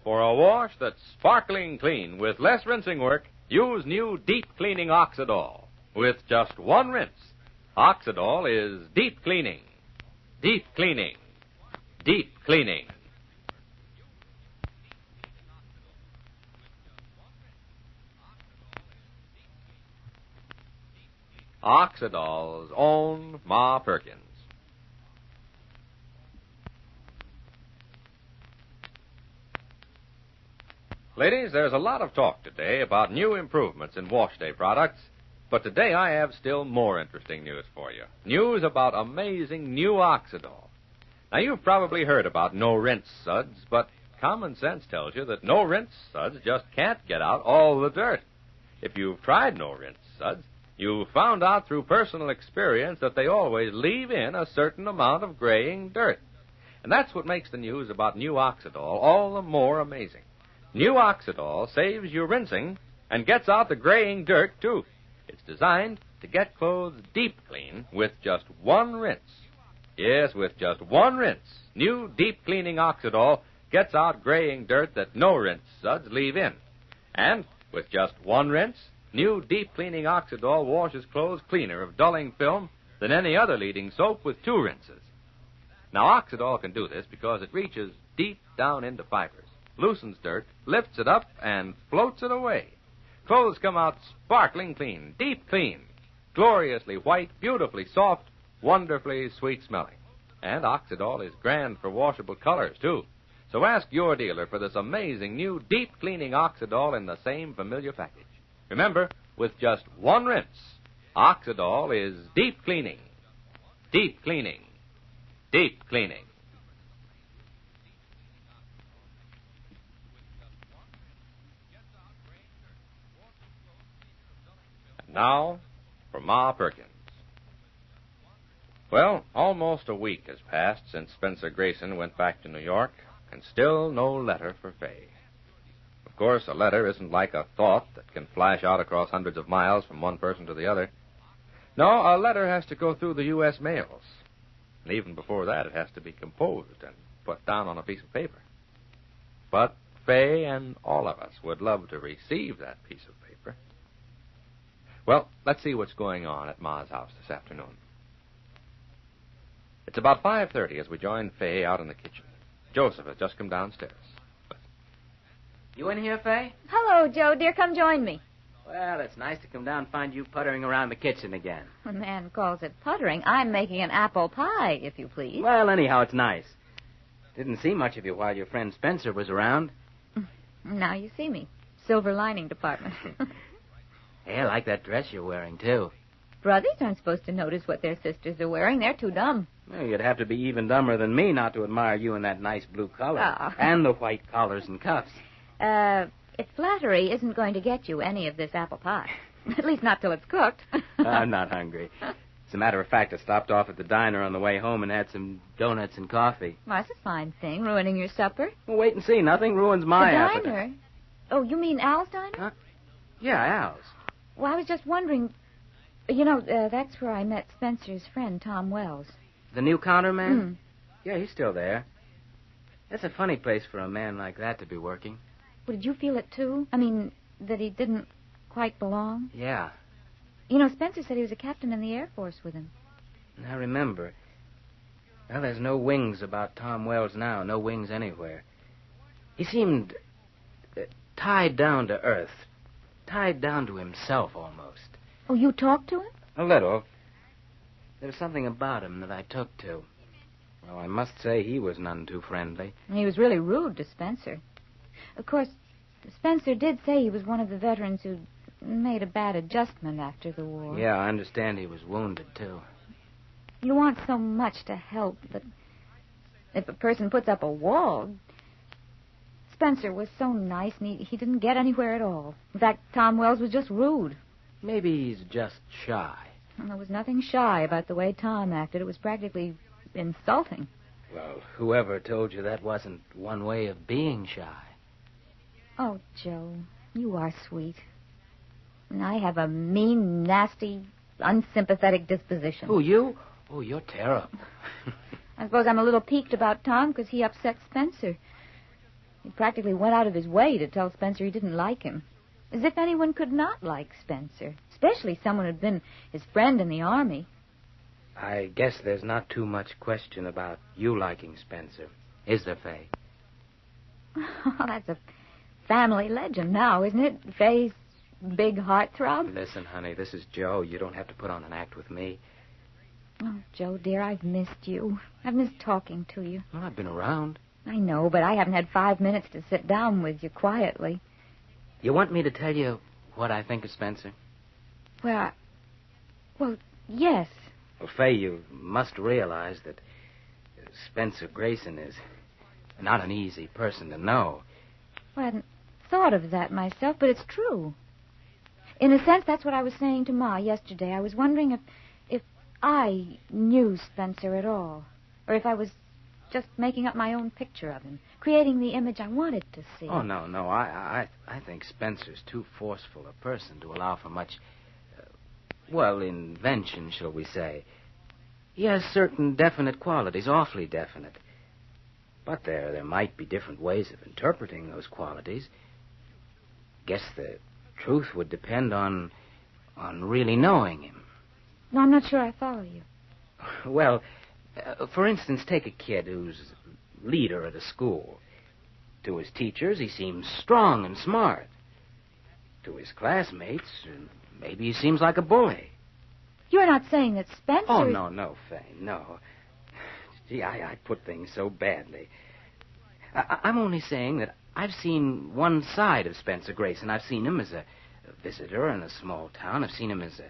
For a wash that's sparkling clean with less rinsing work, use new deep cleaning Oxidol. With just one rinse, Oxidol is deep cleaning. Deep cleaning. Deep cleaning. Oxidol's own Ma Perkins. Ladies, there's a lot of talk today about new improvements in wash day products, but today I have still more interesting news for you. News about amazing new Oxidol. Now, you've probably heard about no-rinse suds, but common sense tells you that no-rinse suds just can't get out all the dirt. If you've tried no-rinse suds, you've found out through personal experience that they always leave in a certain amount of graying dirt. And that's what makes the news about new Oxidol all the more amazing. New Oxidol saves you rinsing and gets out the graying dirt, too. It's designed to get clothes deep clean with just one rinse. Yes, with just one rinse, new deep cleaning Oxidol gets out graying dirt that no-rinse suds leave in. And with just one rinse, new deep cleaning Oxidol washes clothes cleaner of dulling film than any other leading soap with two rinses. Now, Oxidol can do this because it reaches deep down into fibers, loosens dirt, lifts it up, and floats it away. Clothes come out sparkling clean, deep clean, gloriously white, beautifully soft, wonderfully sweet-smelling. And Oxidol is grand for washable colors, too. So ask your dealer for this amazing new deep-cleaning Oxidol in the same familiar package. Remember, with just one rinse, Oxidol is deep cleaning. Deep cleaning. Deep cleaning. And now, for Ma Perkins. Well, almost a week has passed since Spencer Grayson went back to New York, and still no letter for Fay. Of course, a letter isn't like a thought that can flash out across hundreds of miles from one person to the other. No, a letter has to go through the U.S. mails. And even before that, it has to be composed and put down on a piece of paper. But Fay and all of us would love to receive that piece of paper. Well, let's see what's going on at Ma's house this afternoon. It's about 5:30 as we join Fay out in the kitchen. Joseph has just come downstairs. You in here, Fay? Hello, Joe, dear. Come join me. Well, it's nice to come down and find you puttering around the kitchen again. A man calls it puttering. I'm making an apple pie, if you please. Well, anyhow, it's nice. Didn't see much of you while your friend Spencer was around. Now you see me. Silver lining department. Hey, I like that dress you're wearing, too. Brothers aren't supposed to notice what their sisters are wearing. They're too dumb. Well, you'd have to be even dumber than me not to admire you in that nice blue color. Oh. And the white collars and cuffs. If flattery isn't going to get you any of this apple pie. At least not till it's cooked. I'm not hungry. As a matter of fact, I stopped off at the diner on the way home and had some donuts and coffee. Well, that's a fine thing, ruining your supper. Well, wait and see. Nothing ruins my The appetite. diner? Oh, you mean Al's diner? Huh? Yeah, Al's. Well, I was just wondering. You know, that's where I met Spencer's friend, Tom Wells. The new counterman? Yeah, he's still there. That's a funny place for a man like that to be working. Well, did you feel it, too? I mean, that he didn't quite belong? Yeah. You know, Spencer said he was a captain in the Air Force with him. I remember. Well, there's no wings about Tom Wells now. No wings anywhere. He seemed tied down to earth. Tied down to himself, almost. Oh, you talked to him? A little. There was something about him that I took to. Well, I must say he was none too friendly. He was really rude to Spencer. Of course, Spencer did say he was one of the veterans who made a bad adjustment after the war. Yeah, I understand he was wounded, too. You want so much to help, but if a person puts up a wall... Spencer was so nice, and he didn't get anywhere at all. In fact, Tom Wells was just rude. Maybe he's just shy. Well, there was nothing shy about the way Tom acted. It was practically insulting. Well, whoever told you that wasn't one way of being shy? Oh, Joe, you are sweet. And I have a mean, nasty, unsympathetic disposition. Who, you? Oh, you're terrible. I suppose I'm a little piqued about Tom because he upset Spencer. He practically went out of his way to tell Spencer he didn't like him. As if anyone could not like Spencer, especially someone who'd been his friend in the army. I guess there's not too much question about you liking Spencer, is there, Fay? Oh, that's a family legend now, isn't it? Fay's big heartthrob. Listen, honey, this is Joe. You don't have to put on an act with me. Oh, Joe, dear, I've missed you. I've missed talking to you. Well, I've been around. I know, but I haven't had 5 minutes to sit down with you quietly. You want me to tell you what I think of Spencer? Well, yes. Well, Fay, you must realize that Spencer Grayson is not an easy person to know. Well, I hadn't thought of that myself, but it's true. In a sense, that's what I was saying to Ma yesterday. I was wondering if I knew Spencer at all, or if I was just making up my own picture of him, creating the image I wanted to see. Oh, no. I think Spencer's too forceful a person to allow for much, invention, shall we say. He has certain definite qualities, awfully definite. But there might be different ways of interpreting those qualities. Guess the truth would depend on really knowing him. No, I'm not sure I follow you. Well, for instance, take a kid who's leader at a school. To his teachers, he seems strong and smart. To his classmates, maybe he seems like a bully. You're not saying that Spencer... Oh, no, Fay, no. Gee, I put things so badly. I'm only saying that I've seen one side of Spencer Grayson. I've seen him as a visitor in a small town. I've seen him as a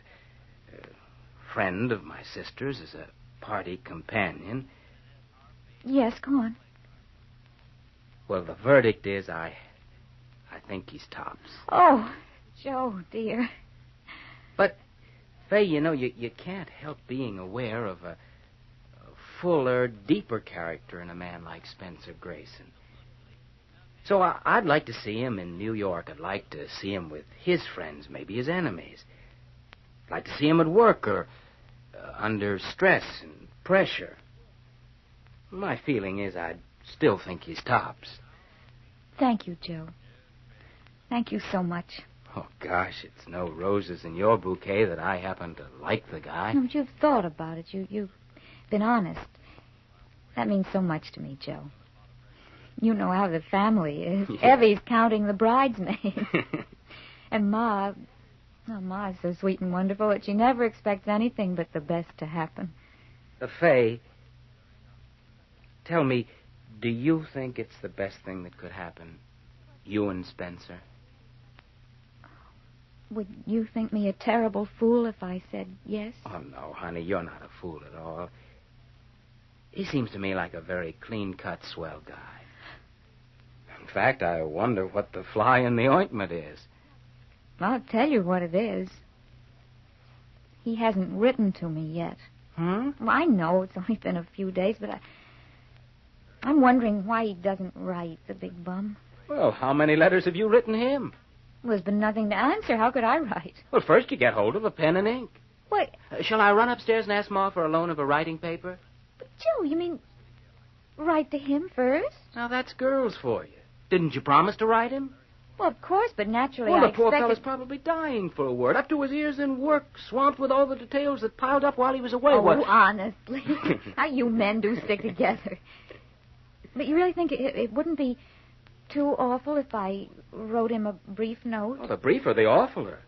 friend of my sister's, as a party companion. Yes, go on. Well, the verdict is I think he's tops. Oh, Joe, dear. But, Fay, you know, you can't help being aware of a fuller, deeper character in a man like Spencer Grayson. So I'd like to see him in New York. I'd like to see him with his friends, maybe his enemies. I'd like to see him at work or under stress and pressure. My feeling is I'd still think he's tops. Thank you, Joe. Thank you so much. Oh, gosh, it's no roses in your bouquet that I happen to like the guy. No, but you've thought about it. You've been honest. That means so much to me, Joe. You know how the family is. Yeah. Evey's counting the bridesmaids. And Ma is so sweet and wonderful that she never expects anything but the best to happen. Fay, tell me, do you think it's the best thing that could happen? You and Spencer? Would you think me a terrible fool if I said yes? Oh, no, honey, you're not a fool at all. He seems to me like a very clean-cut, swell guy. In fact, I wonder what the fly in the ointment is. I'll tell you what it is. He hasn't written to me yet. Hmm? Well, I know it's only been a few days, but I'm wondering why he doesn't write, the big bum. Well, how many letters have you written him? Well, there's been nothing to answer. How could I write? Well, first you get hold of a pen and ink. What? Shall I run upstairs and ask Ma for a loan of a writing paper? But, Joe, you mean write to him first? Now, that's girls for you. Didn't you promise to write him? Well, of course, but naturally Well, I the poor expected... fellow's probably dying for a word, up to his ears in work, swamped with all the details that piled up while he was away. Oh, honestly. How you men do stick together. But you really think it wouldn't be too awful if I wrote him a brief note? Oh, the briefer, the awfuler.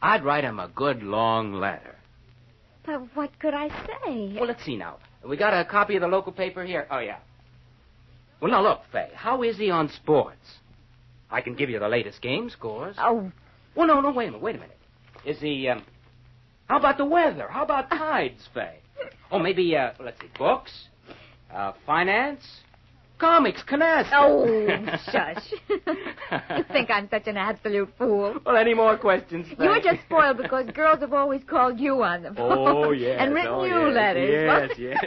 I'd write him a good long letter. But what could I say? Well, let's see now. We got a copy of the local paper here. Oh, yeah. Well, now, look, Fay, how is he on sports? I can give you the latest game scores. Oh. Well, no, wait a minute. Is he, how about the weather? How about tides, Fay? Oh, maybe, let's see, books, finance, comics, canasta. Oh, shush. You think I'm such an absolute fool. Well, any more questions, Fay? You're just spoiled because girls have always called you on the phone. Oh, yes. And written you letters. Yes.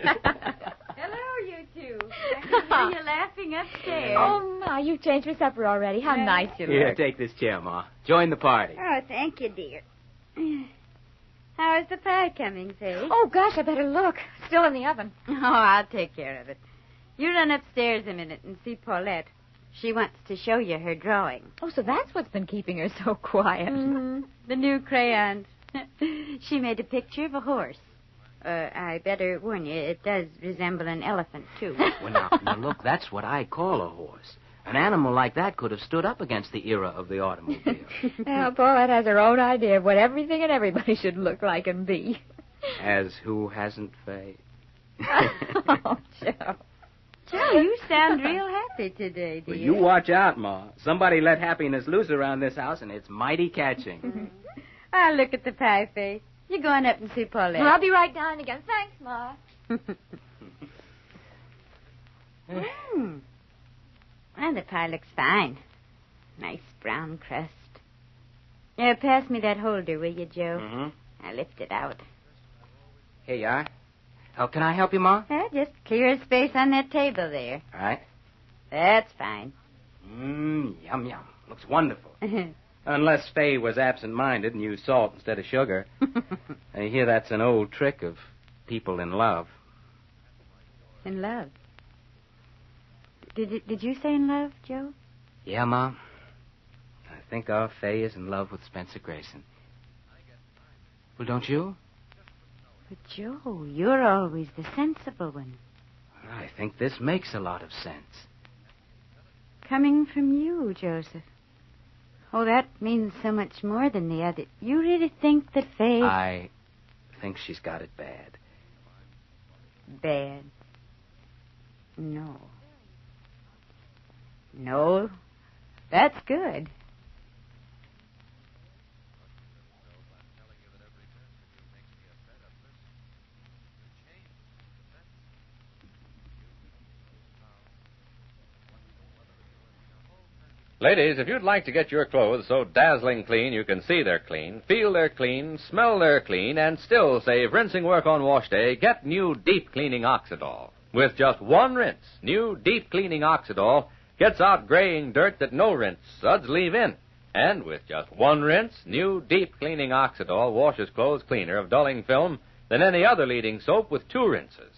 Hello, you two. I can hear you laughing upstairs. Oh, Ma, you changed for supper already. How nice you look. Here, take this chair, Ma. Join the party. Oh, thank you, dear. How is the pie coming, Fay? Oh, gosh, I better look. Still in the oven. Oh, I'll take care of it. You run upstairs a minute and see Paulette. She wants to show you her drawing. Oh, so that's what's been keeping her so quiet. Mm-hmm. The new crayons. She made a picture of a horse. I better warn you, it does resemble an elephant, too. Well, now, look, that's what I call a horse. An animal like that could have stood up against the era of the automobile. Well, Paulette has her own idea of what everything and everybody should look like and be. As who hasn't, Fay? Oh, Joe. Joe, you sound real happy today, dear. Well, you watch out, Ma. Somebody let happiness loose around this house, and it's mighty catching. I'll look at the pie face. You go on up and see Paulette. Well, I'll be right down again. Thanks, Ma. Well, the pie looks fine. Nice brown crust. Pass me that holder, will you, Joe? Mm-hmm. I'll lift it out. Here you are. Oh, can I help you, Ma? Just clear a space on that table there. All right. That's fine. Yum, yum. Looks wonderful. Unless Fay was absent-minded and used salt instead of sugar. I hear that's an old trick of people in love. In love? Did you say in love, Joe? Yeah, Ma. I think our Fay is in love with Spencer Grayson. Well, don't you? But, Joe, you're always the sensible one. I think this makes a lot of sense. Coming from you, Joseph. Oh, that means so much more than the other. You really think that Fay... I think she's got it bad. Bad? No. No. That's good. Ladies, if you'd like to get your clothes so dazzling clean you can see they're clean, feel they're clean, smell they're clean, and still save rinsing work on wash day, get new deep cleaning Oxidol. With just one rinse, new deep cleaning Oxidol gets out graying dirt that no rinse suds leave in. And with just one rinse, new deep cleaning Oxidol washes clothes cleaner of dulling film than any other leading soap with two rinses.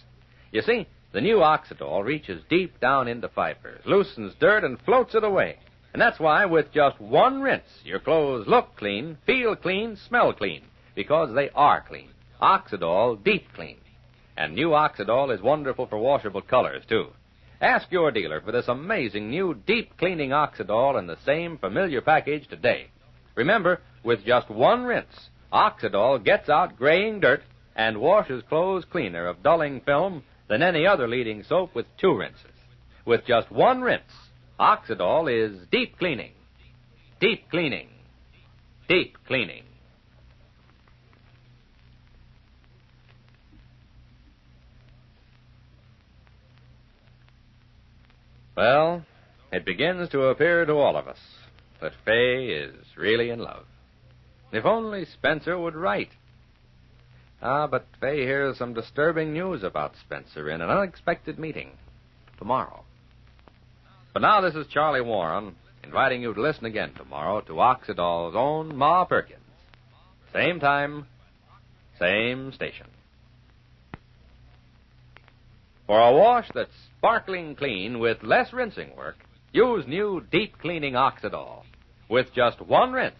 You see, the new Oxidol reaches deep down into fibers, loosens dirt, and floats it away. And that's why, with just one rinse, your clothes look clean, feel clean, smell clean, because they are clean. Oxidol Deep Clean. And new Oxidol is wonderful for washable colors, too. Ask your dealer for this amazing new deep cleaning Oxidol in the same familiar package today. Remember, with just one rinse, Oxidol gets out graying dirt and washes clothes cleaner of dulling film than any other leading soap with two rinses. With just one rinse, Oxidol is deep cleaning. Deep cleaning. Deep cleaning. Well, it begins to appear to all of us that Fay is really in love. If only Spencer would write. But Fay hears some disturbing news about Spencer in an unexpected meeting tomorrow. But now this is Charlie Warren, inviting you to listen again tomorrow to Oxidol's own Ma Perkins. Same time, same station. For a wash that's sparkling clean with less rinsing work, use new deep cleaning Oxidol. With just one rinse,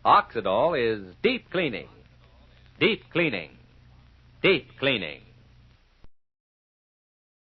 Oxidol is deep cleaning. Deep cleaning. Deep cleaning.